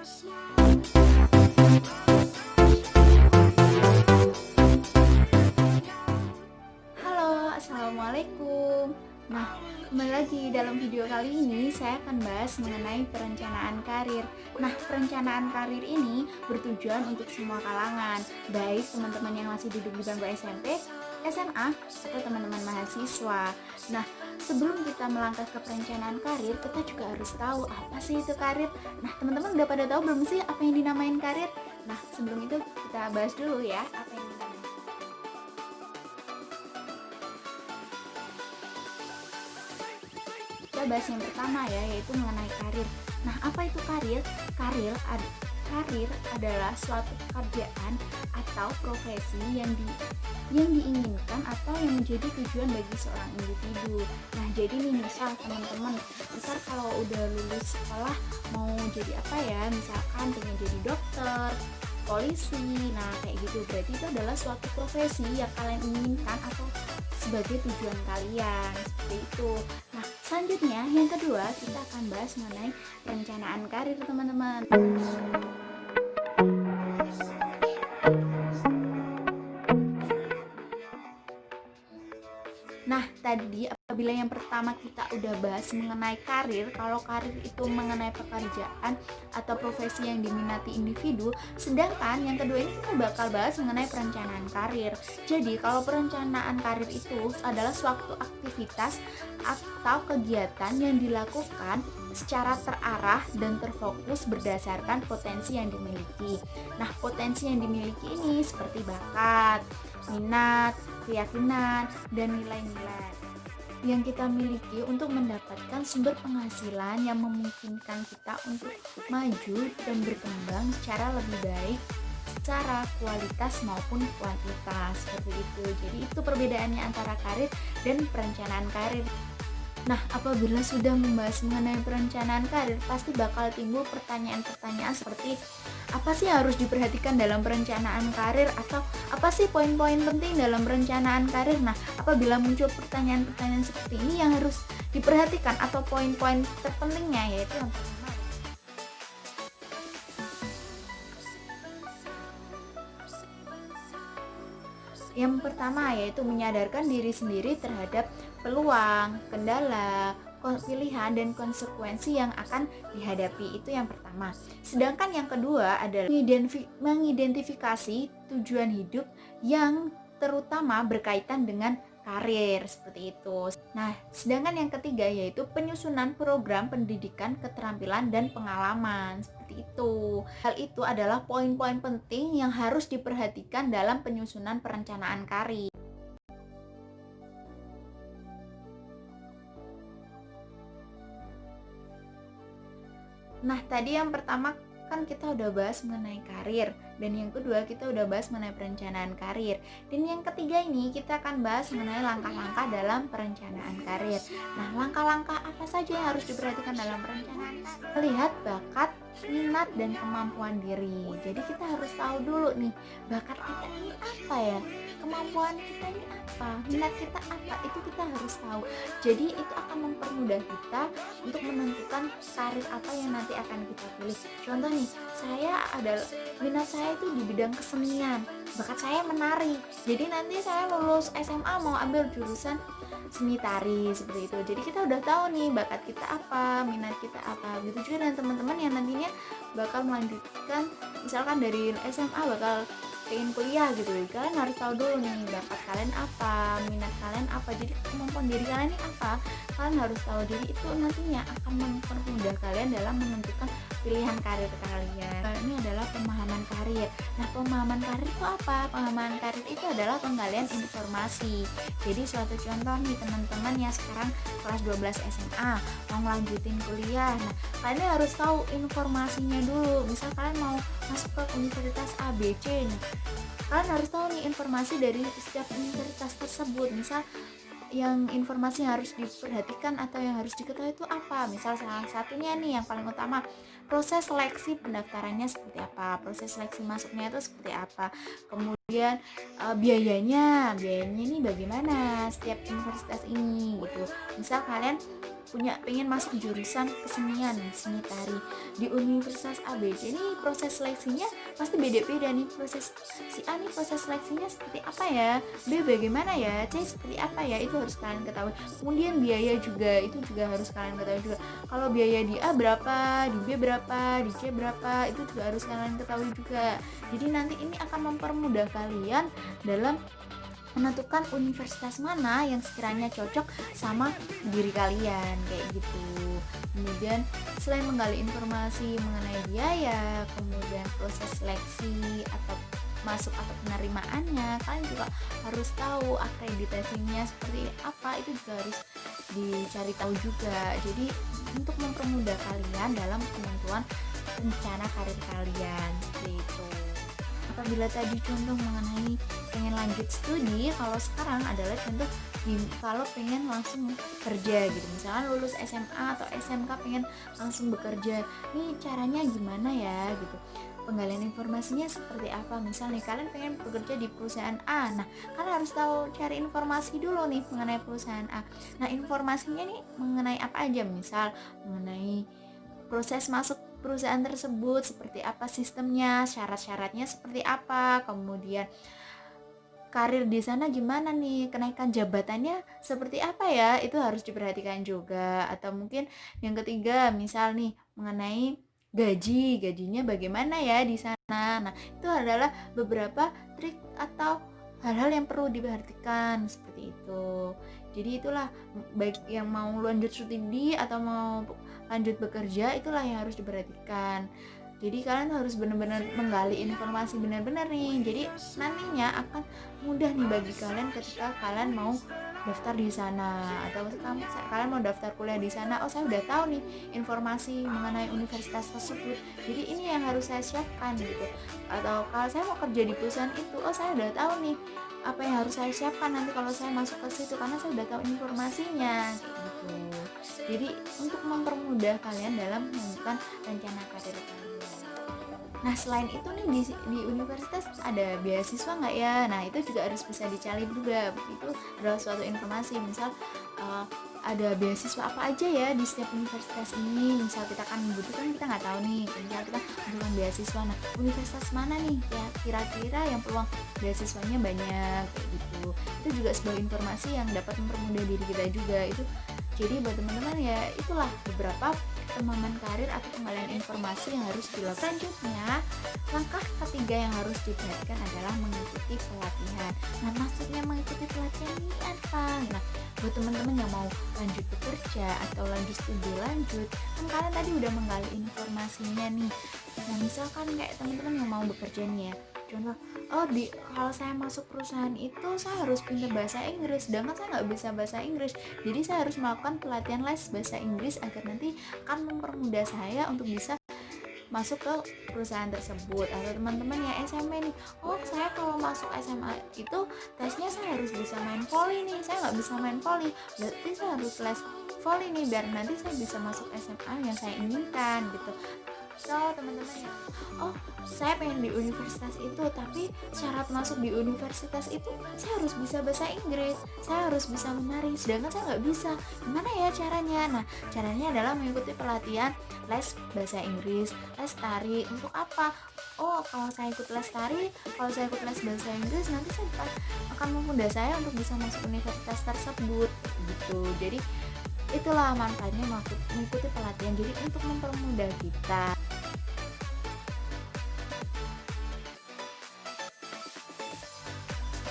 Halo, assalamualaikum. Nah, kembali lagi dalam video kali ini saya akan bahas mengenai perencanaan karir. Nah, perencanaan karir ini bertujuan untuk semua kalangan, baik teman-teman yang masih duduk di bangku SMP, SMA, atau teman-teman mahasiswa. Nah, sebelum kita melangkah ke perencanaan karir, kita juga harus tahu apa sih itu karir. Nah, teman-teman udah pada tahu belum sih apa yang dinamain karir? Nah, sebelum itu kita bahas dulu ya apa yang dinamain. Kita bahas yang pertama ya, yaitu mengenai karir. Nah, apa itu karir? Karir adalah suatu pekerjaan atau profesi yang diinginkan atau yang menjadi tujuan bagi seorang individu. Nah, jadi nih misal teman-teman, misal kalau udah lulus sekolah mau jadi apa ya? Misalkan pengen jadi dokter, polisi. Nah, kayak gitu. Berarti itu adalah suatu profesi yang kalian inginkan atau sebagai tujuan kalian. Seperti itu. Nah, selanjutnya yang kedua kita akan bahas mengenai perencanaan karir, teman-teman. Nah, tadi apabila yang pertama kita udah bahas mengenai karir, kalau karir itu mengenai pekerjaan atau profesi yang diminati individu, sedangkan yang kedua ini kita bakal bahas mengenai perencanaan karir. Jadi, kalau perencanaan karir itu adalah suatu aktivitas atau kegiatan yang dilakukan secara terarah dan terfokus berdasarkan potensi yang dimiliki. Nah, potensi yang dimiliki ini seperti bakat, minat, keyakinan, dan nilai-nilai yang kita miliki untuk mendapatkan sumber penghasilan yang memungkinkan kita untuk maju dan berkembang secara lebih baik secara kualitas maupun kuantitas, seperti itu. Jadi itu perbedaannya antara karir dan perencanaan karir. Nah, apabila sudah membahas mengenai perencanaan karir, pasti bakal timbul pertanyaan-pertanyaan seperti apa sih harus diperhatikan dalam perencanaan karir, atau apa sih poin-poin penting dalam perencanaan karir. Nah, apabila muncul pertanyaan-pertanyaan seperti ini, yang harus diperhatikan atau poin-poin terpentingnya yaitu yang pertama yaitu menyadarkan diri sendiri terhadap peluang, kendala, pilihan dan konsekuensi yang akan dihadapi. Itu yang pertama. Sedangkan yang kedua adalah mengidentifikasi tujuan hidup yang terutama berkaitan dengan karir, seperti itu. Nah, sedangkan yang ketiga yaitu penyusunan program pendidikan, keterampilan dan pengalaman, seperti itu. Hal itu adalah poin-poin penting yang harus diperhatikan dalam penyusunan perencanaan karir. Nah, tadi yang pertama kan kita udah bahas mengenai karir, dan yang kedua kita udah bahas mengenai perencanaan karir, dan yang ketiga ini kita akan bahas mengenai langkah-langkah dalam perencanaan karir. Nah, langkah-langkah apa saja yang harus diperhatikan dalam perencanaan karir? Melihat bakat, minat, dan kemampuan diri. Jadi kita harus tahu dulu nih, bakat kita ini apa ya, kemampuan kita ini apa, minat kita apa, itu kita harus tahu. Jadi itu akan mempermudah kita untuk menentukan karir apa yang nanti akan kita pilih. Contoh nih, minat saya itu di bidang kesenian, bakat saya menari. Jadi nanti saya lulus SMA mau ambil jurusan seni tari, seperti itu. Jadi kita udah tahu nih bakat kita apa, minat kita apa. Begitu juga dengan teman-teman yang nantinya bakal melanjutkan, misalkan dari SMA bakal pengen kuliah gitu, kalian harus tahu dulu nih bakat kalian apa, minat kalian apa, jadi kemampuan diri kalian ini apa. Kalian harus tahu diri, itu nantinya akan mempermudah kalian dalam menentukan pilihan karir kalian. Ini adalah pemahaman karir. Nah, pemahaman karir itu apa? Pemahaman karir itu adalah penggalian informasi. Jadi suatu contoh nih teman-teman yang sekarang kelas 12 SMA mau lanjutin kuliah. Nah, kalian harus tahu informasinya dulu. Misal kalian mau masuk ke universitas A, B, C. Nah, kalian harus tahu nih informasi dari setiap universitas tersebut. Misal yang informasi yang harus diperhatikan atau yang harus diketahui itu apa. Misal salah satunya nih yang paling utama, proses seleksi pendaftarannya seperti apa, proses seleksi masuknya itu seperti apa, kemudian biayanya ini bagaimana setiap universitas ini gitu. Misal kalian pengen masuk jurusan kesenian, seni tari di Universitas ABC. Ini proses seleksinya pasti beda-beda nih. Proses si A nih proses seleksinya seperti apa ya, B bagaimana ya, C seperti apa ya, itu harus kalian ketahui. Kemudian biaya juga, itu juga harus kalian ketahui juga. Kalau biaya di A berapa, di B berapa, di C berapa, itu juga harus kalian ketahui juga. Jadi nanti ini akan mempermudah kalian dalam menentukan universitas mana yang sekiranya cocok sama diri kalian, kayak gitu. Kemudian selain menggali informasi mengenai biaya, kemudian proses seleksi atau masuk atau penerimaannya, kalian juga harus tahu akreditasinya seperti apa, itu juga harus dicari tahu juga. Jadi untuk mempermudah kalian dalam penentuan rencana karir kalian, gitu. Apabila tadi contoh mengenai pengen lanjut studi, kalau sekarang adalah contoh kalau pengen langsung kerja gitu, misalnya lulus SMA atau SMK pengen langsung bekerja, nih caranya gimana ya gitu, penggalian informasinya seperti apa. Misal nih kalian pengen bekerja di perusahaan A, nah kalian harus tahu cari informasi dulu nih mengenai perusahaan A. Nah informasinya nih mengenai apa aja, misal mengenai proses masuk perusahaan tersebut seperti apa sistemnya, syarat-syaratnya seperti apa, kemudian karir di sana gimana nih, kenaikan jabatannya seperti apa ya, itu harus diperhatikan juga. Atau mungkin yang ketiga, misal nih mengenai gajinya bagaimana ya di sana. Nah, itu adalah beberapa trik atau hal-hal yang perlu diperhatikan seperti itu. Jadi itulah, baik yang mau lanjut studi atau mau lanjut bekerja, itulah yang harus diperhatikan. Jadi kalian harus benar-benar menggali informasi benar-benar nih. Jadi nantinya akan mudah nih bagi kalian ketika kalian mau daftar di sana, atau kalian mau daftar kuliah di sana. Oh, saya udah tahu nih informasi mengenai universitas tersebut, jadi ini yang harus saya siapkan gitu. Atau kalau saya mau kerja di perusahaan itu, oh saya udah tahu nih apa yang harus saya siapkan nanti kalau saya masuk ke situ, karena saya udah tahu informasinya, kayak gitu. Jadi untuk mempermudah kalian dalam menentukan rencana karir kalian. Nah selain itu nih di universitas ada beasiswa nggak ya? Nah itu juga harus bisa dicari juga. Itu adalah suatu informasi. Misal ada beasiswa apa aja ya di setiap universitas ini. Misal kita kan membutuhkan, kita nggak tahu nih. Misal kita membutuhkan beasiswa. Nah universitas mana nih ya kira-kira yang peluang beasiswanya banyak, kayak gitu. Itu juga sebuah informasi yang dapat mempermudah diri kita juga. Itu jadi buat teman-teman ya, itulah beberapa pengembangan karir atau penggalian informasi yang harus dilakukan. Selanjutnya, langkah ketiga yang harus diperhatikan adalah mengikuti pelatihan. Nah, maksudnya mengikuti pelatihan ini apa? Nah, buat teman-teman yang mau lanjut bekerja atau lanjut studi lanjut, kan kalian tadi udah menggali informasinya nih. Nah, misalkan kayak teman-teman yang mau bekerja nih ya, contoh, kalau saya masuk perusahaan itu saya harus pintar bahasa Inggris, sedangkan saya nggak bisa bahasa Inggris, jadi saya harus melakukan pelatihan les bahasa Inggris agar nanti akan mempermudah saya untuk bisa masuk ke perusahaan tersebut. Atau teman-teman yang SMA nih, oh saya kalau masuk SMA itu tesnya saya harus bisa main volley nih, saya nggak bisa main volley, berarti saya harus les volley nih biar nanti saya bisa masuk SMA yang saya inginkan gitu. So teman-teman ya, oh saya pengen di universitas itu, tapi syarat masuk di universitas itu saya harus bisa bahasa Inggris, saya harus bisa menari, sedangkan saya nggak bisa. Gimana ya caranya? Nah caranya adalah mengikuti pelatihan les bahasa Inggris, les tari. Untuk apa? Oh kalau saya ikut les tari, kalau saya ikut les bahasa Inggris, nanti saya akan memudahkan saya untuk bisa masuk universitas tersebut gitu. Jadi itulah manfaatnya mengikuti pelatihan, jadi untuk mempermudah kita.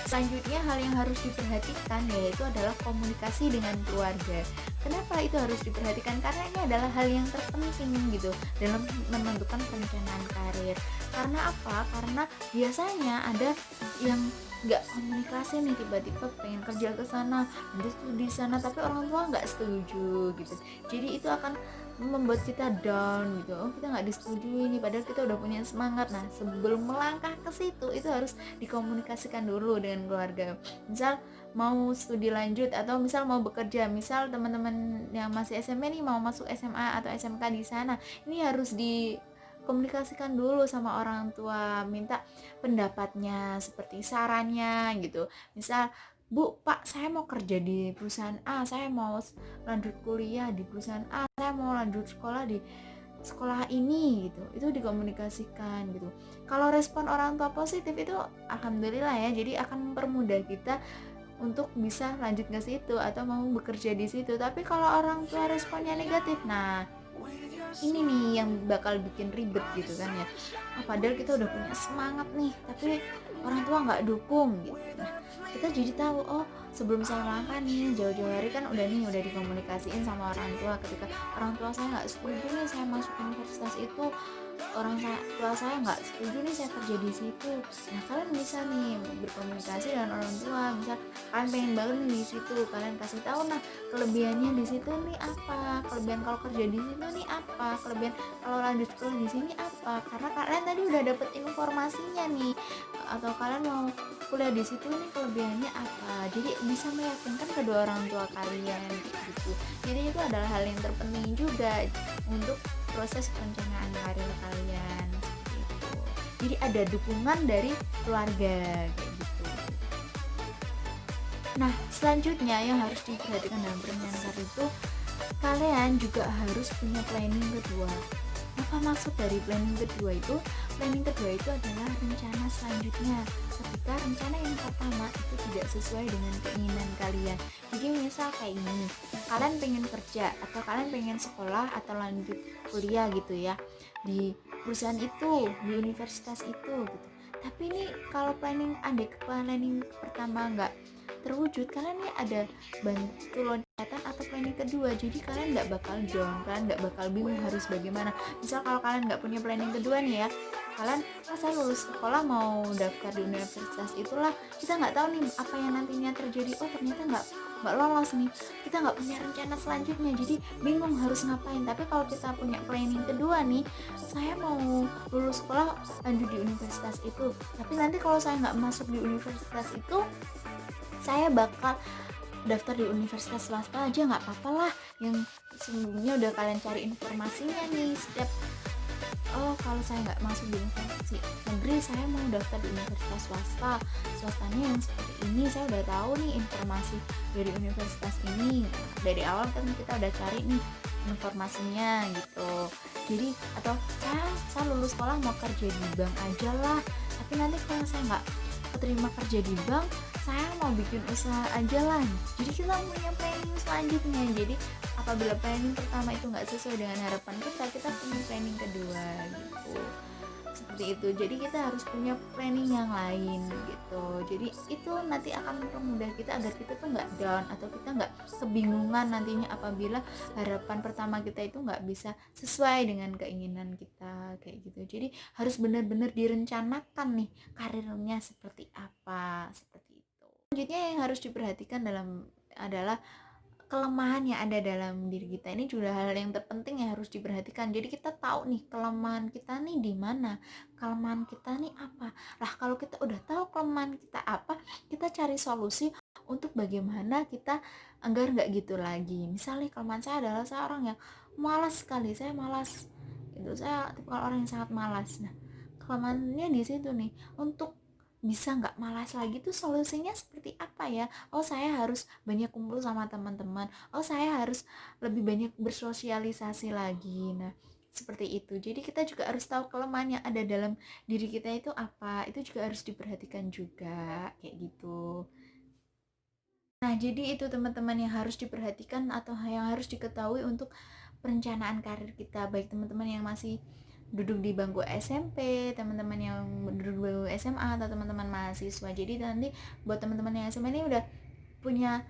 Selanjutnya, hal yang harus diperhatikan yaitu adalah komunikasi dengan keluarga. Kenapa itu harus diperhatikan? Karena ini adalah hal yang terpenting gitu dalam menentukan perencanaan karir. Karena apa? Karena biasanya ada yang nggak komunikasi nih, tiba-tiba pengen kerja ke sana, nanti studi di sana, tapi orang tua nggak setuju gitu. Jadi itu akan membuat kita down gitu. Oh kita nggak disetujui nih, padahal kita udah punya semangat. Nah sebelum melangkah ke situ itu harus dikomunikasikan dulu dengan keluarga. Misal mau studi lanjut atau misal mau bekerja, misal teman-teman yang masih SMA nih mau masuk SMA atau SMK di sana, ini harus dikomunikasikan dulu sama orang tua, minta pendapatnya seperti sarannya gitu. Misal Bu, Pak, saya mau kerja di perusahaan A, saya mau lanjut kuliah di perusahaan A, saya mau lanjut sekolah di sekolah ini gitu. Itu dikomunikasikan gitu. Kalau respon orang tua positif itu alhamdulillah ya, jadi akan mempermudah kita untuk bisa lanjut ke situ atau mau bekerja di situ. Tapi kalau orang tua responnya negatif, nah ini nih yang bakal bikin ribet gitu kan ya. Padahal kita udah punya semangat nih, tapi orang tua nggak dukung gitu. Nah, kita jadi tahu, oh sebelum saya melangkah nih jauh-jauh hari kan udah dikomunikasiin sama orang tua. Ketika orang tua saya nggak setuju nih saya masuk universitas itu, tua saya nggak setuju nih saya kerja di situ. Nah, kalian bisa nih berkomunikasi dengan orang tua. Misal kalian pengen banget nih di situ, kalian kasih tahu, nah kelebihannya di situ nih apa, kelebihan kalau kerja di situ nih apa, kelebihan kalau lanjut sekolah di sini apa, karena kalian tadi udah dapet informasinya nih, atau kalian mau kuliah di situ nih kelebihannya apa. Jadi bisa meyakinkan kedua orang tua kalian gitu. Jadi itu adalah hal yang terpenting juga untuk proses perencanaan karir kalian seperti itu. Jadi ada dukungan dari keluarga kayak gitu. Nah, selanjutnya yang harus diperhatikan dalam perencanaan karir itu, kalian juga harus punya planning kedua. Apa maksud dari planning kedua itu? Planning kedua itu adalah rencana selanjutnya ketika rencana yang pertama itu tidak sesuai dengan keinginan kalian. Jadi misal kayak ini, kalian pengen kerja atau kalian pengen sekolah atau lanjut kuliah gitu ya di perusahaan itu, di universitas itu gitu. Tapi ini kalau planning pertama nggak terwujud, kalian nih ada bantu loncatan atau planning kedua, jadi kalian nggak bakal down, kalian nggak bakal bingung harus bagaimana. Misal kalau kalian nggak punya planning kedua nih ya, kalian saya lulus sekolah mau daftar di universitas itulah, kita nggak tahu nih apa yang nantinya terjadi, oh ternyata nggak lolos nih, kita nggak punya rencana selanjutnya, jadi bingung harus ngapain. Tapi kalau kita punya planning kedua nih, saya mau lulus sekolah lanjut di universitas itu, tapi nanti kalau saya nggak masuk di universitas itu, saya bakal daftar di universitas swasta aja, nggak apa-apa lah, yang sebelumnya udah kalian cari informasinya nih setiap, oh kalau saya nggak masuk di universitas negeri, saya mau daftar di universitas swastanya yang seperti ini, saya udah tahu nih informasi dari universitas ini. Nah, dari awal kan kita udah cari nih informasinya gitu. Jadi atau saya lulus sekolah mau kerja di bank aja lah, tapi nanti kalau saya nggak keterima kerja di bank, saya mau bikin usaha aja lah. Jadi kita punya planning selanjutnya. Jadi apabila planning pertama itu nggak sesuai dengan harapan kita punya planning kedua gitu, seperti itu. Jadi kita harus punya planning yang lain gitu. Jadi itu nanti akan mempermudah kita agar kita tuh nggak down atau kita nggak kebingungan nantinya apabila harapan pertama kita itu nggak bisa sesuai dengan keinginan kita kayak gitu. Jadi harus benar-benar direncanakan nih karirnya seperti apa, seperti itu. Selanjutnya yang harus diperhatikan adalah kelemahan yang ada dalam diri kita. Ini juga hal yang terpenting yang harus diperhatikan. Jadi kita tahu nih kelemahan kita nih di mana, kelemahan kita nih apa. Lah kalau kita udah tahu kelemahan kita apa, kita cari solusi untuk bagaimana kita agar nggak gitu lagi. Misalnya kelemahan saya adalah saya orang yang malas sekali, saya malas. Itu saya tipe orang yang sangat malas. Nah, kelemahannya di situ nih. Untuk bisa nggak malas lagi tuh solusinya seperti apa ya? Oh saya harus banyak kumpul sama teman-teman, oh saya harus lebih banyak bersosialisasi lagi. Nah seperti itu. Jadi kita juga harus tahu kelemahan yang ada dalam diri kita itu apa, itu juga harus diperhatikan juga kayak gitu. Nah jadi itu teman-teman yang harus diperhatikan atau yang harus diketahui untuk perencanaan karir kita, baik teman-teman yang masih duduk di bangku SMP, teman-teman yang duduk di bangku SMA, atau teman-teman mahasiswa. Jadi nanti buat teman-teman yang SMA ini udah punya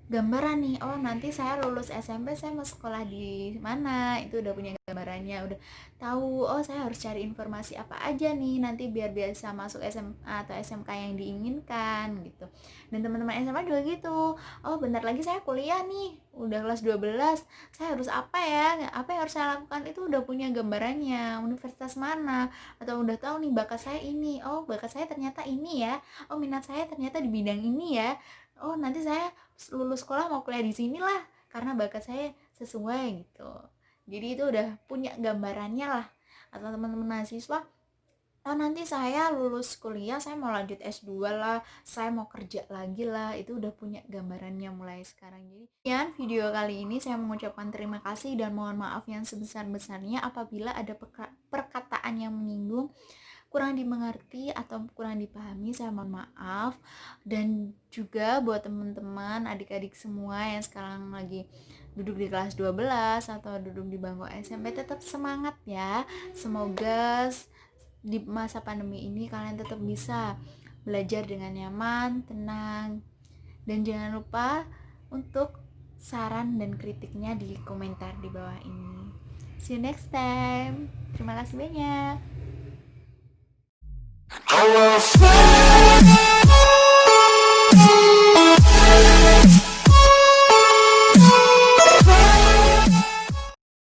gambaran nih, oh nanti saya lulus SMP saya mau sekolah di mana, itu udah punya gambarannya, udah tahu oh saya harus cari informasi apa aja nih nanti biar bisa masuk SMA atau SMK yang diinginkan gitu. Dan teman-teman SMA juga gitu, oh bentar lagi saya kuliah nih, udah kelas 12, saya harus apa yang harus saya lakukan, itu udah punya gambarannya, universitas mana, atau udah tahu nih bakat saya ini, oh bakat saya ternyata ini ya, oh minat saya ternyata di bidang ini ya, oh nanti saya lulus sekolah mau kuliah di sini lah karena bakat saya sesuai gitu. Jadi itu udah punya gambarannya lah. Atau teman-teman mahasiswa oh nanti saya lulus kuliah, saya mau lanjut S2 lah, saya mau kerja lagi lah, itu udah punya gambarannya mulai sekarang. Jadi sekian video kali ini, saya mengucapkan terima kasih dan mohon maaf yang sebesar-besarnya apabila ada perkataan yang menyinggung, kurang dimengerti atau kurang dipahami, saya mohon maaf. Dan juga buat teman-teman adik-adik semua yang sekarang lagi duduk di kelas 12 atau duduk di bangku SMP, tetap semangat ya. Semoga di masa pandemi ini kalian tetap bisa belajar dengan nyaman, tenang, dan jangan lupa untuk saran dan kritiknya di komentar di bawah ini. See you next time. Terima kasih banyak.